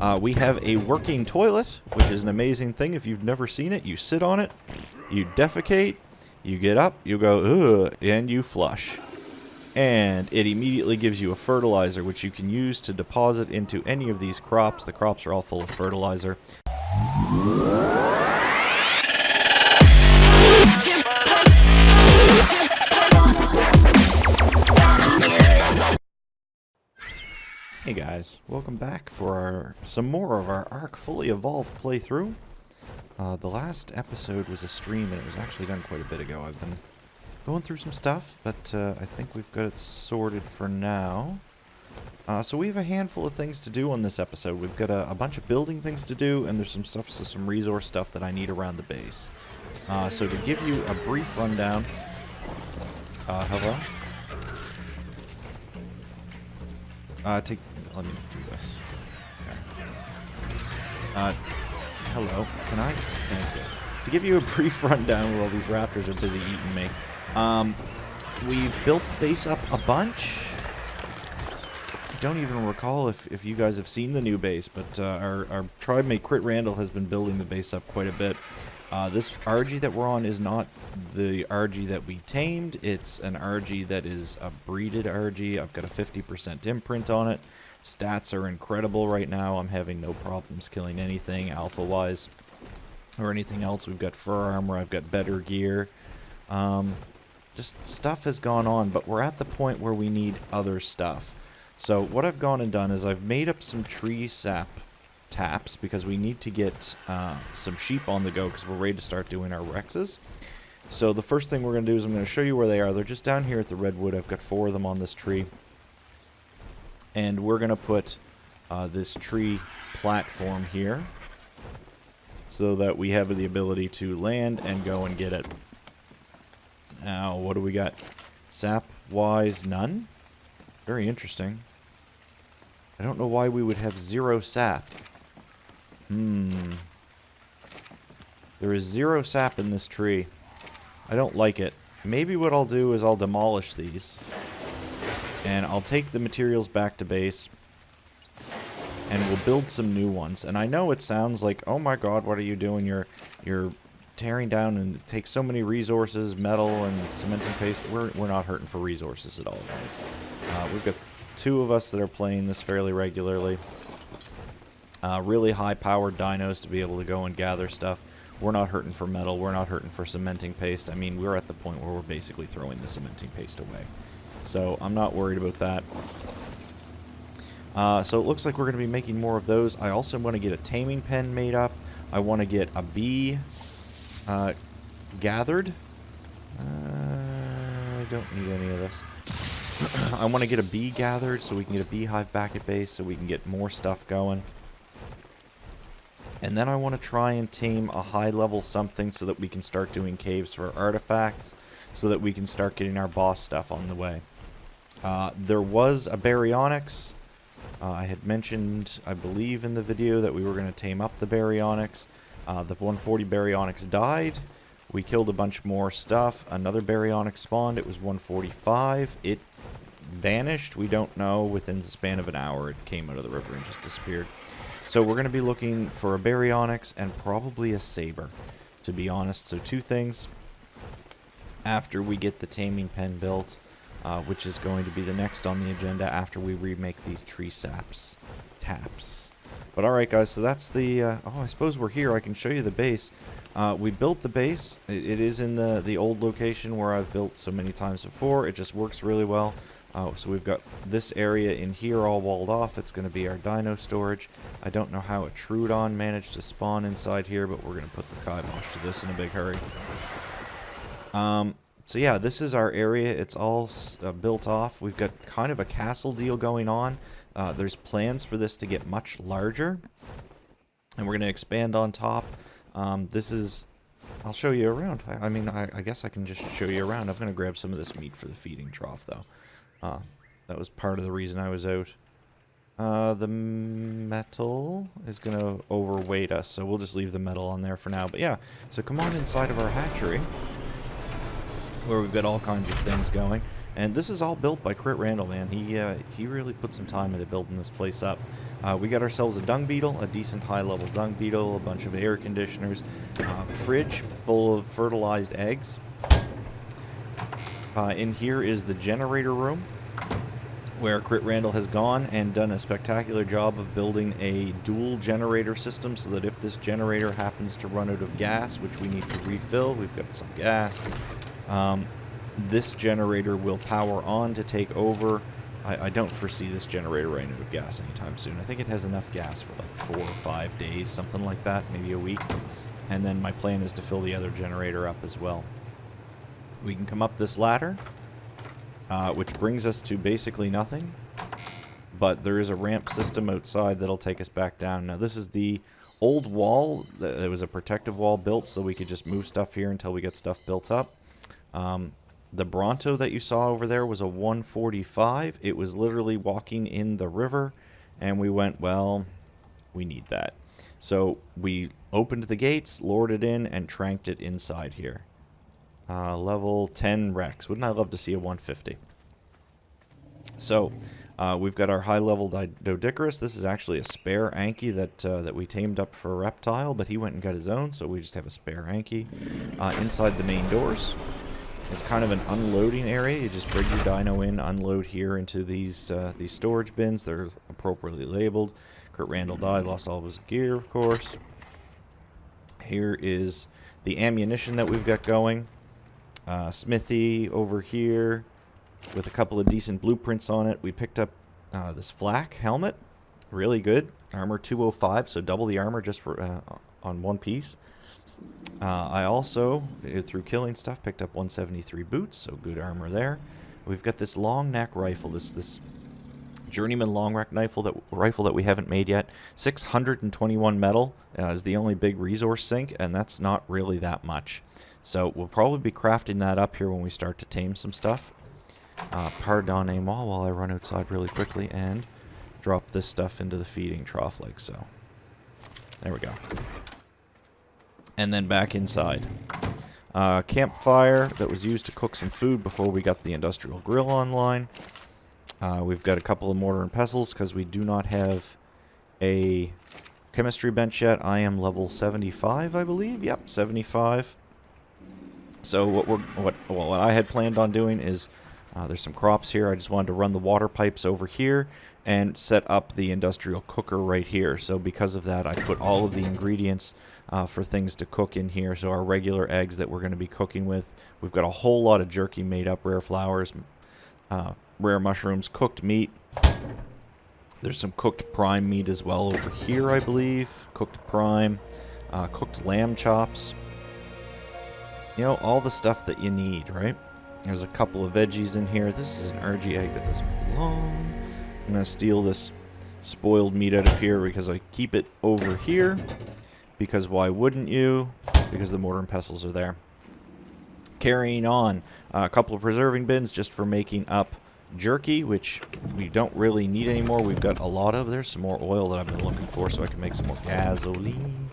We have a working toilet, which is an amazing thing. If you've never seen it, you sit on it, you defecate, you get up, you go, ugh, and you flush. And it immediately gives you a fertilizer, which you can use to deposit into any of these crops. The crops are all full of fertilizer. Hey guys, welcome back for some more of our Ark Fully Evolved playthrough. The last episode was a stream and it was actually done quite a bit ago. I've been going through some stuff, but I think we've got it sorted for now. So we have a handful of things to do on this episode. We've got a bunch of building things to do, and there's some stuff, so some resource stuff that I need around the base. So to give you a brief rundown... hello? Let me do this. Okay. Hello. Can I? Thank you. To give you a brief rundown while these raptors are busy eating me. We built the base up a bunch. I don't even recall if you guys have seen the new base, but our tribe mate Crit Randall has been building the base up quite a bit. This RG that we're on is not the RG that we tamed. It's an RG that is a breeded RG. I've got a 50% imprint on it. Stats are incredible right now. I'm having no problems killing anything alpha-wise or anything else. We've got fur armor. I've got better gear. Just stuff has gone on, but we're at the point where we need other stuff. So what I've gone and done is I've made up some tree sap taps because we need to get some sheep on the go because we're ready to start doing our Rexes. So the first thing we're going to do is I'm going to show you where they are. They're just down here at the redwood. I've got 4 of them on this tree. And we're going to put this tree platform here so that we have the ability to land and go and get it. Now, what do we got? Sap-wise, none? Very interesting. I don't know why we would have 0 sap. There is 0 sap in this tree. I don't like it. Maybe what I'll do is I'll demolish these. And I'll take the materials back to base. And we'll build some new ones. And I know it sounds like, oh my god, what are you doing? You're tearing down and it takes so many resources, metal and cementing paste. We're not hurting for resources at all, guys. We've got 2 of us that are playing this fairly regularly. Really high-powered dinos to be able to go and gather stuff. We're not hurting for metal. We're not hurting for cementing paste. I mean, we're at the point where we're basically throwing the cementing paste away. So I'm not worried about that. So it looks like we're going to be making more of those. I also want to get a taming pen made up. I want to get a bee gathered. I don't need any of this. I want to get a bee gathered so we can get a beehive back at base so we can get more stuff going. And then I want to try and tame a high-level something so that we can start doing caves for artifacts so that we can start getting our boss stuff on the way. There was a baryonyx. I had mentioned, I believe in the video, that we were going to tame up the baryonyx. The 140 baryonyx died. We killed a bunch more stuff. Another baryonyx spawned. It was 145. It vanished. We don't know. Within the span of an hour, it came out of the river and just disappeared. So we're going to be looking for a baryonyx and probably a saber, to be honest. So 2 things after we get the taming pen built, which is going to be the next on the agenda after we remake these tree saps taps. But alright guys, so that's the, oh, I suppose we're here. I can show you the base. We built the base. It is in the old location where I've built so many times before. It just works really well. So we've got this area in here all walled off. It's going to be our dino storage. I don't know how a Troodon managed to spawn inside here, but we're going to put the kibosh to this in a big hurry. So yeah, this is our area. It's all built off. We've got kind of a castle deal going on. There's plans for this to get much larger, and we're going to expand on top. This is... I'll show you around. I mean, I guess I can just show you around. I'm going to grab some of this meat for the feeding trough, though. That was part of the reason I was out. The metal is going to overweight us, so we'll just leave the metal on there for now. But yeah, so come on inside of our hatchery, where we've got all kinds of things going. And this is all built by Crit Randall, man. He really put some time into building this place up. We got ourselves a dung beetle, a decent high-level dung beetle, a bunch of air conditioners, a fridge full of fertilized eggs. In here is the generator room, where Crit Randall has gone and done a spectacular job of building a dual generator system so that if this generator happens to run out of gas, which we need to refill, we've got some gas, this generator will power on to take over. I don't foresee this generator running out of gas anytime soon. I think it has enough gas for like 4 or 5 days, something like that, maybe a week. And then my plan is to fill the other generator up as well. We can come up this ladder, which brings us to basically nothing. But there is a ramp system outside that'll take us back down. Now this is the old wall. There was a protective wall built so we could just move stuff here until we get stuff built up. The Bronto that you saw over there was a 145. It was literally walking in the river, and we went, well, we need that. So we opened the gates, lowered it in, and tranked it inside here. Level 10 Rex. Wouldn't I love to see a 150? So we've got our high-level Doedicurus. This is actually a spare Anki that we tamed up for a reptile, but he went and got his own, so we just have a spare Anki. Inside the main doors, it's kind of an unloading area. You just bring your dino in, unload here into these storage bins. They're appropriately labeled. Crit Randall died, lost all of his gear, of course. Here is the ammunition that we've got going. Smithy over here with a couple of decent blueprints on it. We picked up this flak helmet. Really good. Armor 205, so double the armor just for on one piece. I also, through killing stuff, picked up 173 boots, so good armor there. We've got this long neck rifle, this journeyman long neck rifle that we haven't made yet. 621 metal is the only big resource sink, and that's not really that much. So we'll probably be crafting that up here when we start to tame some stuff. Pardonnez-moi while I run outside really quickly and drop this stuff into the feeding trough like so. There we go. And then back inside. Campfire that was used to cook some food before we got the industrial grill online. We've got a couple of mortar and pestles because we do not have a chemistry bench yet. I am level 75, I believe. Yep, 75. So what I had planned on doing is there's some crops here. I just wanted to run the water pipes over here and set up the industrial cooker right here. So because of that, I put all of the ingredients for things to cook in here. So our regular eggs that we're going to be cooking with. We've got a whole lot of jerky made up, rare flowers, rare mushrooms, cooked meat. There's some cooked prime meat as well over here, I believe. Cooked prime, cooked lamb chops. You know, all the stuff that you need, right? There's a couple of veggies in here. This is an RG egg that doesn't belong. I'm going to steal this spoiled meat out of here because I keep it over here. Because why wouldn't you? Because the mortar and pestles are there. Carrying on, a couple of preserving bins just for making up jerky, which we don't really need anymore. We've got a lot of. There's some more oil that I've been looking for so I can make some more gasoline.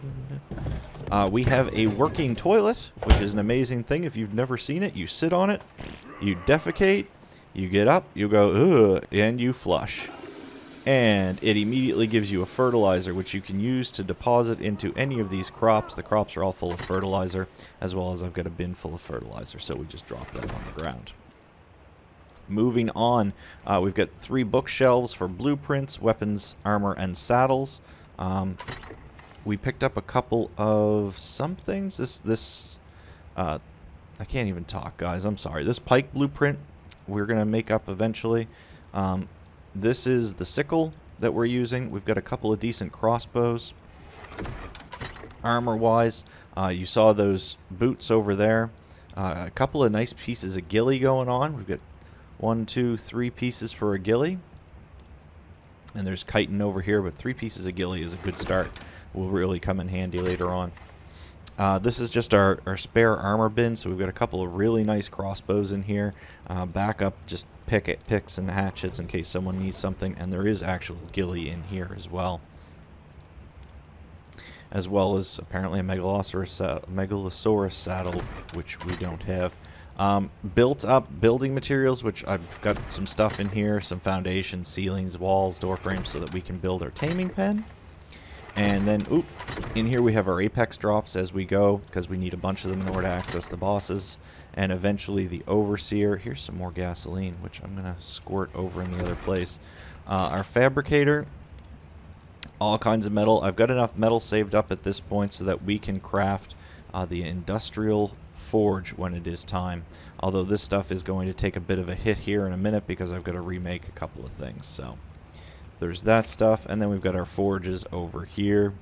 We have a working toilet, which is an amazing thing. If you've never seen it, you sit on it, you defecate, you get up, you go, ugh, and you flush. And it immediately gives you a fertilizer, which you can use to deposit into any of these crops. The crops are all full of fertilizer, as well as I've got a bin full of fertilizer, so we just drop them on the ground. Moving on, we've got 3 bookshelves for blueprints, weapons, armor, and saddles. We picked up a couple of some things. I can't even talk, guys. I'm sorry. This pike blueprint we're going to make up eventually. This is the sickle that we're using. We've got a couple of decent crossbows. Armor-wise, you saw those boots over there. A couple of nice pieces of ghillie going on. We've got 1, 2, 3 pieces for a ghillie. And there's chitin over here, but 3 pieces of ghillie is a good start. Will really come in handy later on. This is just our spare armor bin, so we've got a couple of really nice crossbows in here. Backup, just picks and hatchets in case someone needs something, and there is actual ghillie in here as well. As well as apparently a Megalosaurus saddle, which we don't have. Built up building materials, which I've got some stuff in here, some foundations, ceilings, walls, door frames, so that we can build our taming pen. And then, oop, in here we have our apex drops as we go, because we need a bunch of them in order to access the bosses. And eventually the overseer. Here's some more gasoline, which I'm going to squirt over in the other place. Our fabricator, all kinds of metal. I've got enough metal saved up at this point so that we can craft the industrial forge when it is time. Although this stuff is going to take a bit of a hit here in a minute because I've got to remake a couple of things. So there's that stuff, and then we've got our forges over here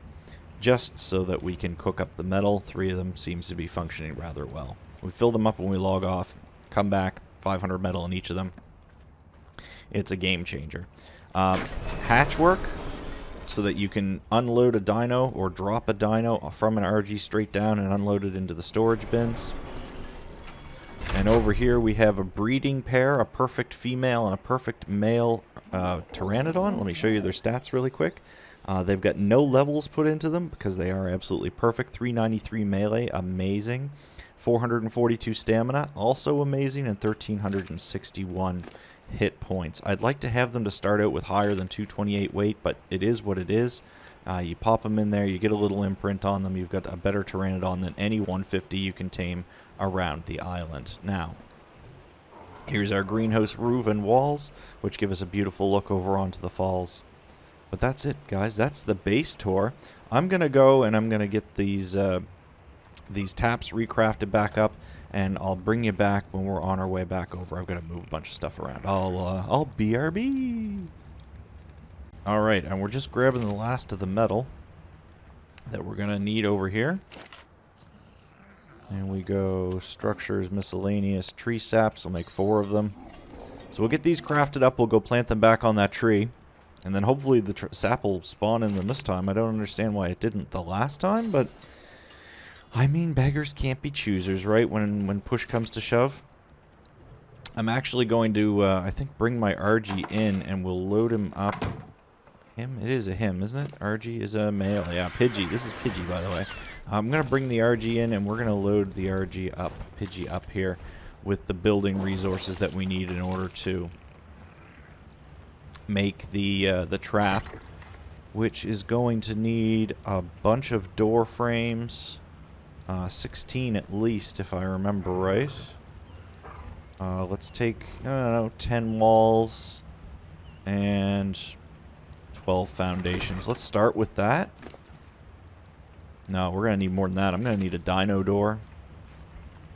just so that we can cook up the metal. 3 of them seems to be functioning rather well. We fill them up when we log off, come back, 500 metal in each of them. It's a game changer. Hatch work, so that you can unload a dino or drop a dino from an RG straight down and unload it into the storage bins. And over here we have a breeding pair, a perfect female and a perfect male pteranodon. Let me show you their stats really quick. They've got no levels put into them because they are absolutely perfect. 393 melee, amazing. 442 stamina, also amazing, and 1361 hit points. I'd like to have them to start out with higher than 228 weight, but it is what it is. You pop them in there, you get a little imprint on them, you've got a better pteranodon than any 150 you can tame around the island. Now, here's our greenhouse roof and walls, which give us a beautiful look over onto the falls. But that's it, guys. That's the base tour. I'm going to go and I'm going to get these taps recrafted back up, and I'll bring you back when we're on our way back over. I've got to move a bunch of stuff around. I'll BRB. All right, and we're just grabbing the last of the metal that we're going to need over here. And we go structures, miscellaneous, tree saps. We'll make 4 of them. So we'll get these crafted up. We'll go plant them back on that tree. And then hopefully the sap will spawn in them this time. I don't understand why it didn't the last time, but I mean, beggars can't be choosers, right? When push comes to shove. I'm actually going to, I think, bring my RG in, and we'll load him up. Him? It is a him, isn't it? RG is a male. Yeah, Pidgey. This is Pidgey, by the way. I'm going to bring the RG in, and we're going to load the RG up, Pidgey up here, with the building resources that we need in order to make the trap, which is going to need a bunch of door frames. 16 at least, if I remember right. Let's take, I don't know, 10 walls and 12 foundations. Let's start with that. No, we're going to need more than that. I'm going to need a dino door.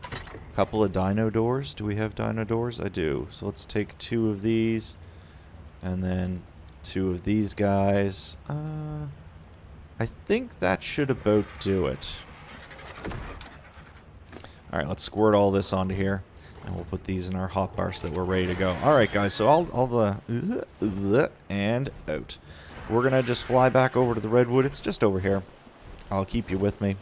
A couple of dino doors. Do we have dino doors? I do. So let's take 2 of these, and then 2 of these guys. I think that should about do it. Alright, let's squirt all this onto here, and we'll put these in our hotbar so that we're ready to go. Alright guys, so all the and out. We're going to just fly back over to the redwood. It's just over here. I'll keep you with me.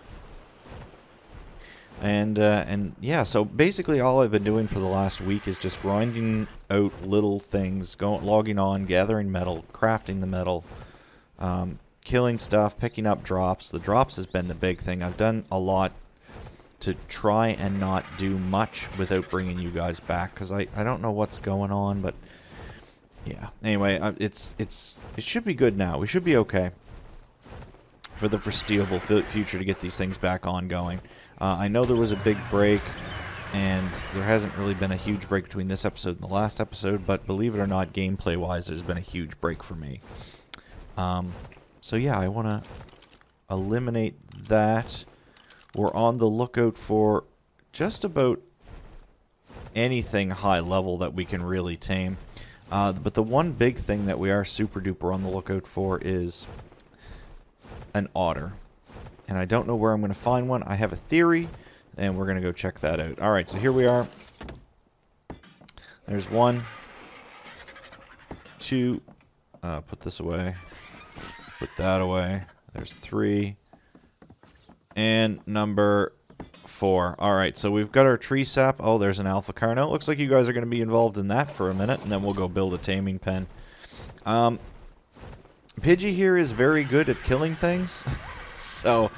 And yeah, so basically all I've been doing for the last week is just grinding out little things, logging on, gathering metal, crafting the metal, killing stuff, picking up drops. The drops has been the big thing. I've done a lot to try and not do much without bringing you guys back, because I don't know what's going on, but yeah. Anyway, it should be good now. We should be okay for the foreseeable future to get these things back ongoing. I know there was a big break, and there hasn't really been a huge break between this episode and the last episode, but believe it or not, gameplay-wise, there's been a huge break for me. So yeah, I want to eliminate that. We're on the lookout for just about anything high level that we can really tame. But the one big thing that we are super duper on the lookout for is an otter. And I don't know where I'm going to find one. I have a theory, and we're going to go check that out. Alright, so here we are. There's 1, 2, put this away, put that away. There's 3. And number 4. Alright, so we've got our tree sap. Oh, there's an alpha carno. Looks like you guys are going to be involved in that for a minute, and then we'll go build a taming pen. Pidgey here is very good at killing things, so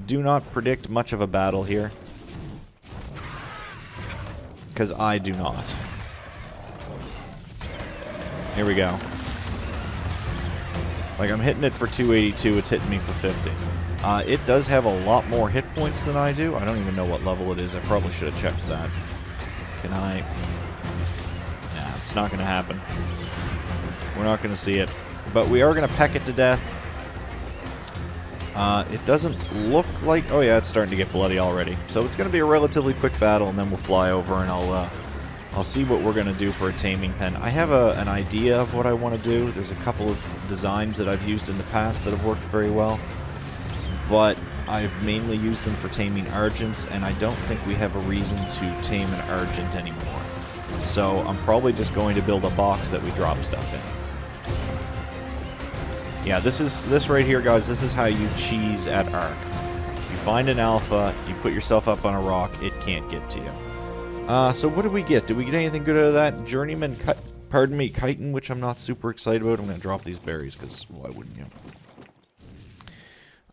do not predict much of a battle here. Because I do not. Here we go. Like, I'm hitting it for 282, it's hitting me for 50. It does have a lot more hit points than I do. I don't even know what level it is. I probably should have checked that. Can I... Nah, it's not going to happen. We're not going to see it. But we are going to peck it to death. It doesn't look like... Oh yeah, it's starting to get bloody already. So it's going to be a relatively quick battle, and then we'll fly over and I'll see what we're going to do for a taming pen. I have an idea of what I want to do. There's a couple of designs that I've used in the past that have worked very well. But I've mainly used them for taming Argents, and I don't think we have a reason to tame an Argent anymore. So I'm probably just going to build a box that we drop stuff in. Yeah, this right here, guys, this is how you cheese at Ark. You find an alpha, you put yourself up on a rock, it can't get to you. So what did we get? Did we get anything good out of that? Journeyman, chitin, which I'm not super excited about. I'm going to drop these berries, because why wouldn't you?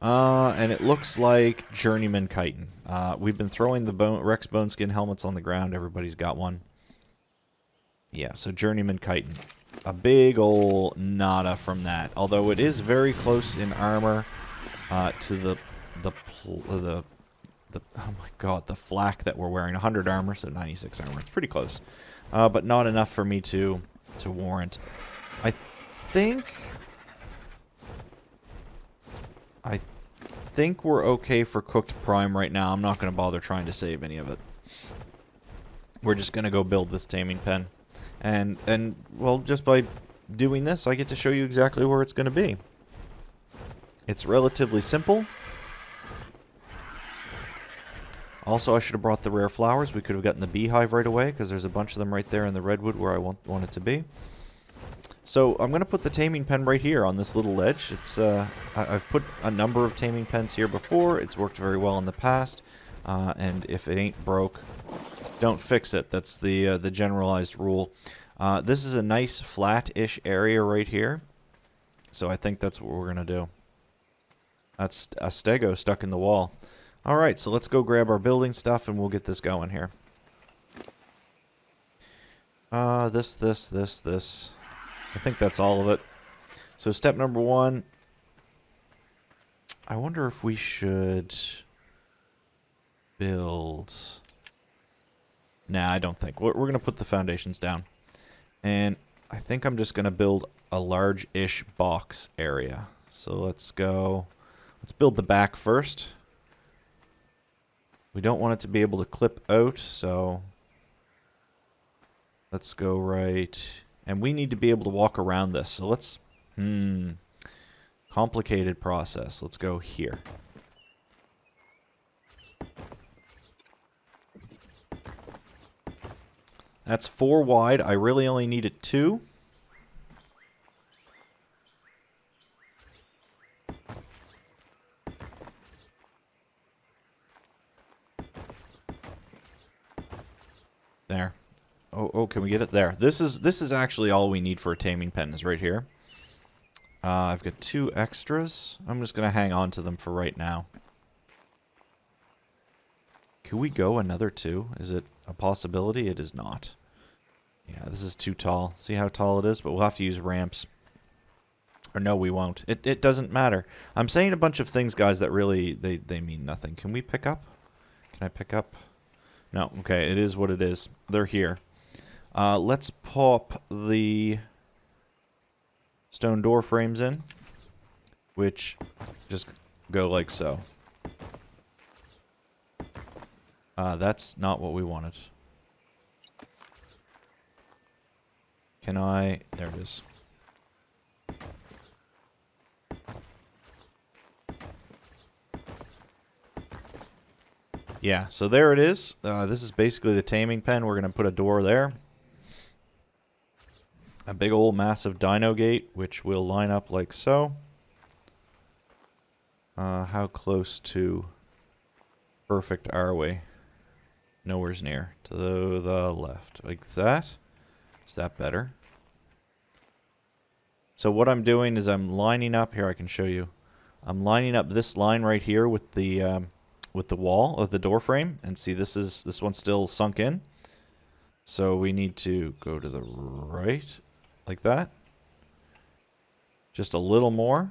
And it looks like Journeyman chitin. We've been throwing the Rex bone skin helmets on the ground. Everybody's got one. Yeah, so Journeyman chitin. A big ol' nada from that. Although it is very close in armor to the oh my god, the flak that we're wearing. 100 armor, so 96 armor. It's pretty close. But not enough for me to warrant. I think we're okay for cooked prime right now. I'm not going to bother trying to save any of it. We're just going to go build this taming pen. And well, just by doing this, I get to show you exactly where it's going to be. It's relatively simple. Also, I should have brought the rare flowers. We could have gotten the beehive right away, because there's a bunch of them right there in the redwood where I want it to be. So I'm going to put the taming pen right here on this little ledge. It's I've put a number of taming pens here before. It's worked very well in the past. And if it ain't broke, don't fix it. That's the generalized rule. This is a nice flat-ish area right here. So I think that's what we're going to do. That's a stego stuck in the wall. Alright, so let's go grab our building stuff and we'll get this going here. This. I think that's all of it. So step number 1. I wonder if we should build... Nah, I don't think. We're going to put the foundations down. And I think I'm just going to build a large-ish box area. So let's go... Let's build the back first. We don't want it to be able to clip out, so... Let's go right... And we need to be able to walk around this. So let's... Complicated process. Let's go here. That's 4 wide. I really only needed 2. There. Oh, can we get it there? This is actually all we need for a taming pen is right here. I've got 2 extras. I'm just going to hang on to them for right now. Can we go another 2? Is it a possibility? It is not. Yeah, this is too tall. See how tall it is? But we'll have to use ramps. Or no, we won't. It doesn't matter. I'm saying a bunch of things, guys, that really, they mean nothing. Can we pick up? Can I pick up? No, okay, it is what it is. They're here. Let's pop the stone door frames in, which just go like so. That's not what we wanted. Can I... There it is. Yeah, so there it is. This is basically the taming pen. We're going to put a door there. A big old massive dino gate, which will line up like so. How close to perfect are we? Nowhere's near. To the left. Like that. Is that better? So what I'm doing is I'm lining up... Here, I can show you. I'm lining up this line right here with the wall of the door frame. And see, this one's still sunk in. So we need to go to the right, like that. Just a little more.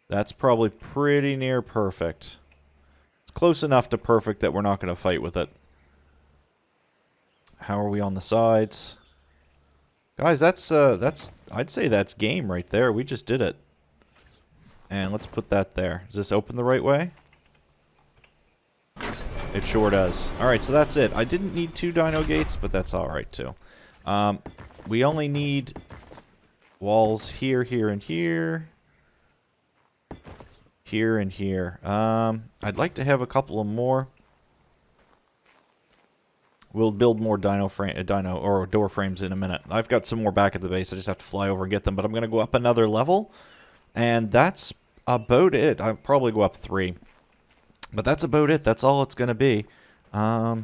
That's probably pretty near perfect. It's close enough to perfect that we're not going to fight with it. How are we on the sides? Guys, that's I'd say that's game right there. We just did it. And let's put that there. Does this open the right way? It sure does. Alright, so that's it. I didn't need 2 dino gates, but that's alright too. We only need walls here, here, and here. Here and here. I'd like to have a couple of more. We'll build more dino or door frames in a minute. I've got some more back at the base. I just have to fly over and get them, but I'm going to go up another level. And that's about it. I'll probably go up 3. But that's about it. That's all it's going to be. I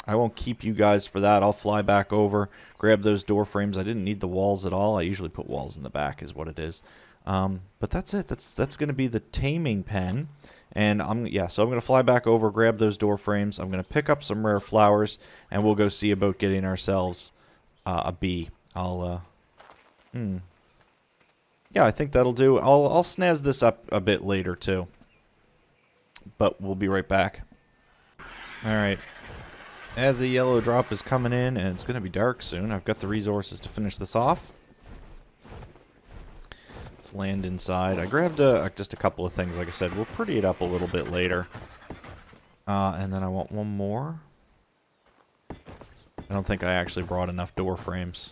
won't keep you guys for that. I'll fly back over, grab those door frames. I didn't need the walls at all. I usually put walls in the back is what it is. But that's it. That's going to be the taming pen. And so I'm going to fly back over, grab those door frames. I'm going to pick up some rare flowers, and we'll go see about getting ourselves a bee. Yeah, I think that'll do. I'll snazz this up a bit later too. But we'll be right back. Alright. As the yellow drop is coming in, and it's going to be dark soon, I've got the resources to finish this off. Let's land inside. I grabbed just a couple of things, like I said. We'll pretty it up a little bit later. And then I want one more. I don't think I actually brought enough door frames.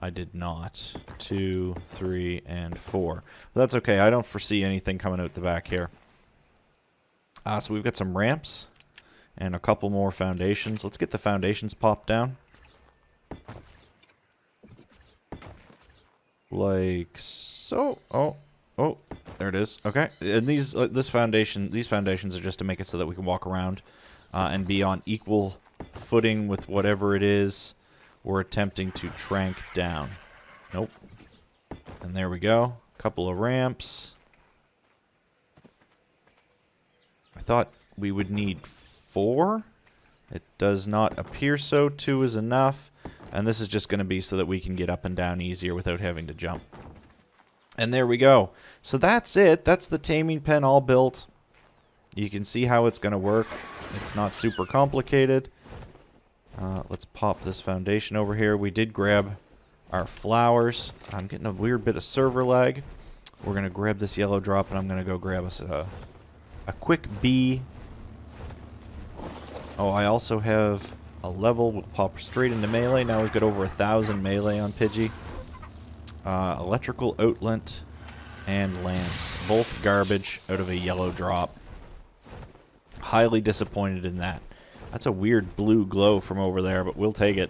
I did not. 2, 3, and 4. But that's okay. I don't foresee anything coming out the back here. So we've got some ramps and a couple more foundations. Let's get the foundations popped down. Like so. Oh, there it is. Okay. And these foundations are just to make it so that we can walk around and be on equal footing with whatever it is we're attempting to trank down. Nope. And there we go. Couple of ramps. I thought we would need 4. It does not appear so. 2 is enough. And this is just going to be so that we can get up and down easier without having to jump. And there we go. So that's it. That's the taming pen all built. You can see how it's going to work. It's not super complicated. Let's pop this foundation over here. We did grab our flowers. I'm getting a weird bit of server lag. We're going to grab this yellow drop, and I'm going to go grab us a quick bee. Oh, I also have a level. We'll pop straight into melee. Now we've got over 1,000 melee on Pidgey. Electrical outlet and lance. Both garbage out of a yellow drop. Highly disappointed in that. That's a weird blue glow from over there, but we'll take it.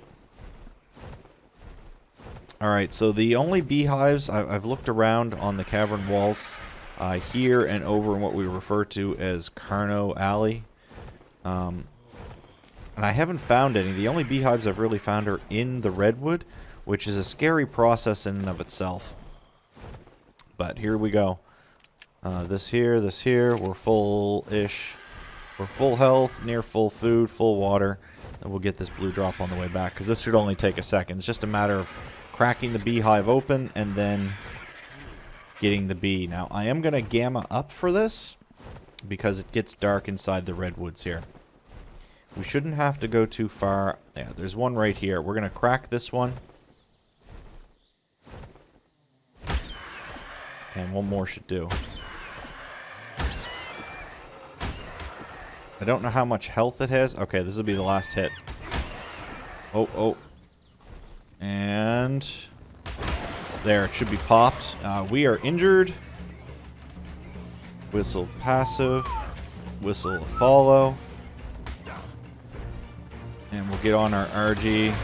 Alright, so the only beehives, I've looked around on the cavern walls here and over in what we refer to as Carno Alley. And I haven't found any. The only beehives I've really found are in the redwood, which is a scary process in and of itself. But here we go. This here, we're full-ish. We're full health, near full food, full water, and we'll get this blue drop on the way back, because this should only take a second. It's just a matter of cracking the beehive open and then getting the bee. Now, I am going to gamma up for this, because it gets dark inside the redwoods here. We shouldn't have to go too far. Yeah, there's one right here. We're going to crack this one. And one more should do. I don't know how much health it has. Okay, this will be the last hit. Oh. And there, it should be popped. We are injured. Whistle passive. Whistle follow. And we'll get on our RG.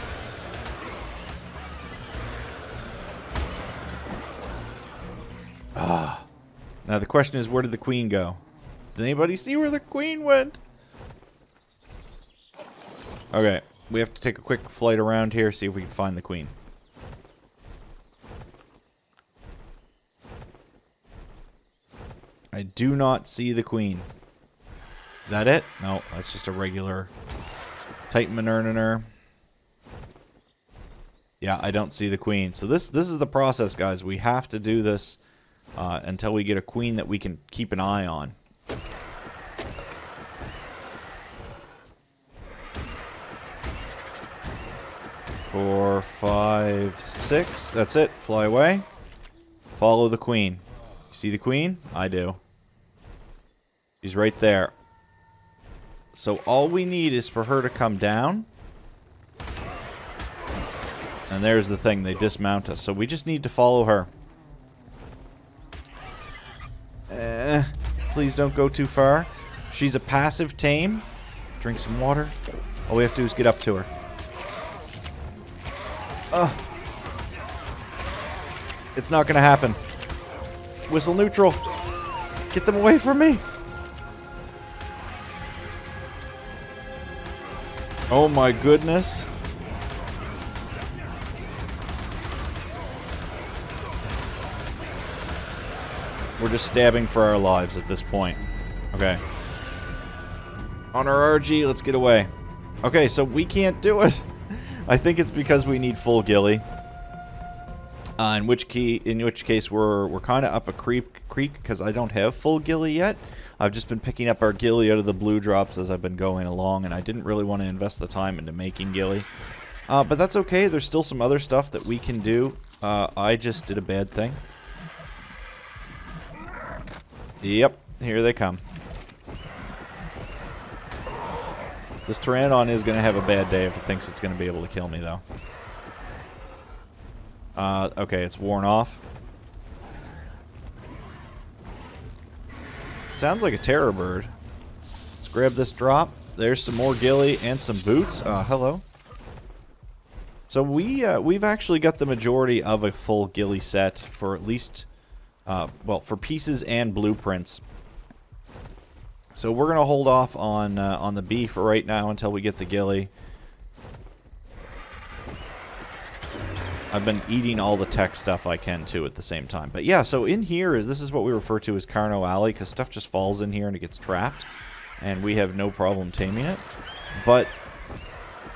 Now the question is, where did the queen go? Does anybody see where the queen went? Okay, we have to take a quick flight around here, see if we can find the queen. I do not see the queen. Is that it? No, that's just a regular Titan Manerniner. Yeah, I don't see the queen. So this is the process, guys. We have to do this until we get a queen that we can keep an eye on. 4, 5, 6. That's it. Fly away. Follow the queen. You see the queen? I do. She's right there. So all we need is for her to come down. And there's the thing. They dismount us. So we just need to follow her. Please don't go too far. She's a passive tame. Drink some water. All we have to do is get up to her. It's not going to happen. Whistle neutral. Get them away from me. Oh my goodness. We're just stabbing for our lives at this point. Okay. On our RG, let's get away. Okay, so we can't do it. I think it's because we need full ghillie. In which case we're kind of up a creek because I don't have full ghillie yet. I've just been picking up our ghillie out of the blue drops as I've been going along, and I didn't really want to invest the time into making ghillie. But that's okay. There's still some other stuff that we can do. I just did a bad thing. Yep, here they come. This Pteranodon is going to have a bad day if it thinks it's going to be able to kill me, though. Okay, it's worn off. Sounds like a terror bird. Let's grab this drop. There's some more ghillie and some boots. Hello. So we've actually got the majority of a full ghillie set for at least, well, for pieces and blueprints. So we're gonna hold off on the bee for right now until we get the ghillie. I've been eating all the tech stuff I can too at the same time. But yeah, so in here this is what we refer to as Carno Alley, because stuff just falls in here and it gets trapped, and we have no problem taming it. But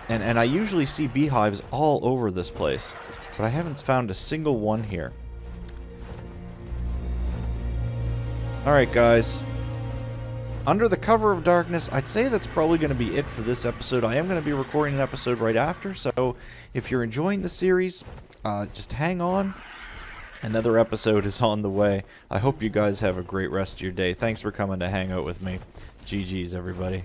and I usually see beehives all over this place, but I haven't found a single one here. All right, guys. Under the cover of darkness, I'd say that's probably going to be it for this episode. I am going to be recording an episode right after, so if you're enjoying the series, just hang on. Another episode is on the way. I hope you guys have a great rest of your day. Thanks for coming to hang out with me. GG's, everybody.